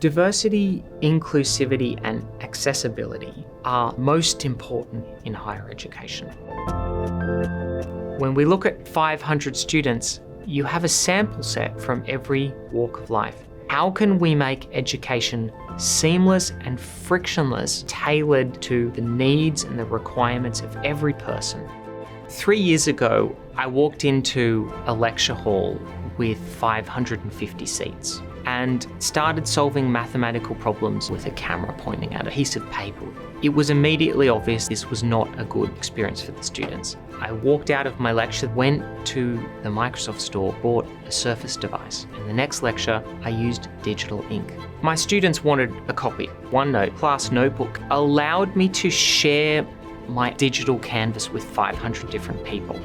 Diversity, inclusivity, and accessibility are most important in higher education. When we look at 500 students, you have a sample set from every walk of life. How can we make education seamless and frictionless, tailored to the needs and the requirements of every person? 3 years ago, I walked into a lecture hall with 550 seats and started solving mathematical problems with a camera pointing at a piece of paper. It was immediately obvious this was not a good experience for the students. I walked out of my lecture, went to the Microsoft store, bought a Surface device. In the next lecture, I used digital ink. My students wanted a copy. OneNote, class notebook, allowed me to share my digital canvas with 500 different people.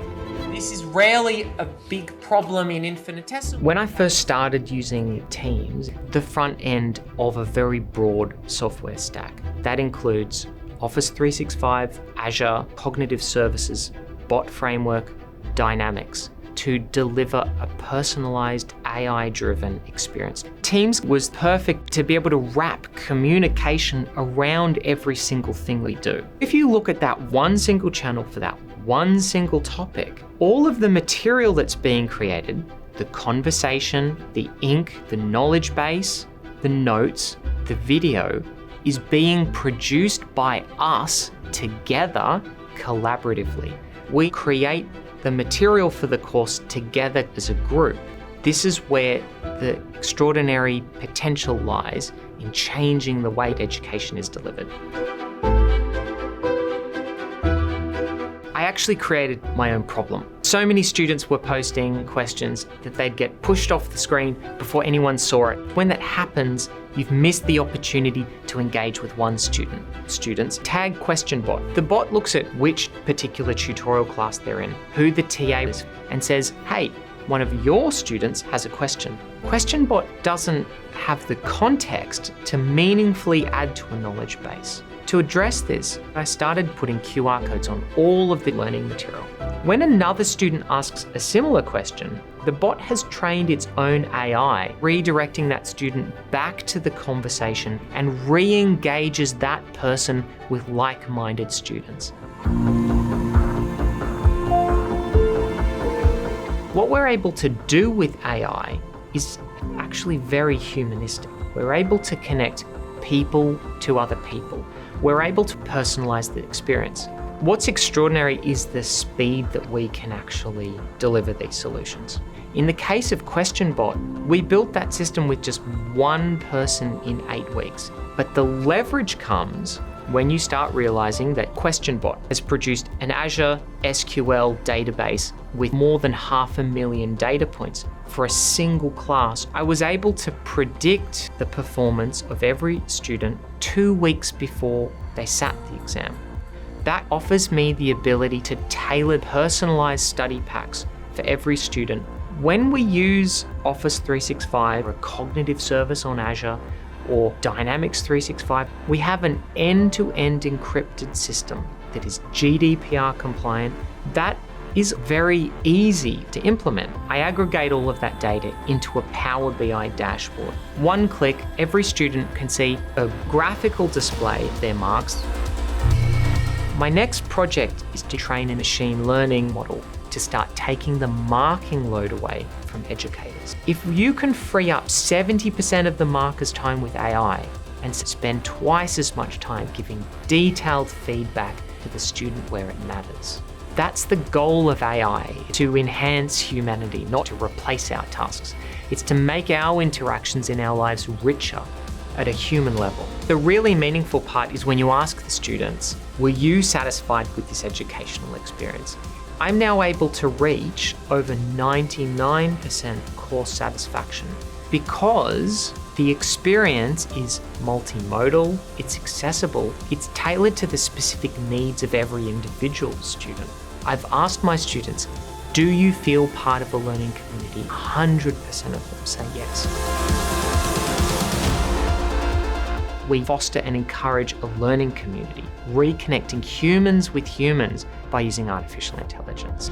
This is rarely a big problem in infinitesimal. When I first started using Teams, the front end of a very broad software stack. That includes Office 365, Azure, Cognitive Services, Bot Framework, Dynamics, to deliver a personalized AI-driven experience. Teams was perfect to be able to wrap communication around every single thing we do. If you look at that one single channel for that one single topic, all of the material that's being created, the conversation, the ink, the knowledge base, the notes, the video, is being produced by us together collaboratively. We create the material for the course together as a group. This is where the extraordinary potential lies in changing the way education is delivered. I actually created my own problem. So many students were posting questions that they'd get pushed off the screen before anyone saw it. When that happens, you've missed the opportunity to engage with one student. Students tag question bot. The bot looks at which particular tutorial class they're in, who the TA is, and says, hey, one of your students has a question. Question bot doesn't have the context to meaningfully add to a knowledge base. To address this, I started putting QR codes on all of the learning material. When another student asks a similar question, the bot has trained its own AI, redirecting that student back to the conversation and re-engages that person with like-minded students. What we're able to do with AI is actually very humanistic. We're able to connect people to other people. We're able to personalize the experience. What's extraordinary is the speed that we can actually deliver these solutions. In the case of QuestionBot, we built that system with just one person in 8 weeks. But the leverage comes when you start realizing that QuestionBot has produced an Azure SQL database with more than 500,000 data points for a single class. I was able to predict the performance of every student 2 weeks before they sat the exam. That offers me the ability to tailor personalized study packs for every student. When we use Office 365 or a cognitive service on Azure or Dynamics 365, we have an end-to-end encrypted system that is GDPR compliant. That is very easy to implement. I aggregate all of that data into a Power BI dashboard. One click, every student can see a graphical display of their marks. My next project is to train a machine learning model to start taking the marking load away from educators. If you can free up 70% of the marker's time with AI and spend twice as much time giving detailed feedback to the student where it matters. That's the goal of AI, to enhance humanity, not to replace our tasks. It's to make our interactions in our lives richer at a human level. The really meaningful part is when you ask the students, were you satisfied with this educational experience? I'm now able to reach over 99% course satisfaction because the experience is multimodal, it's accessible, it's tailored to the specific needs of every individual student. I've asked my students, do you feel part of a learning community? 100% of them say yes. We foster and encourage a learning community, reconnecting humans with humans by using artificial intelligence.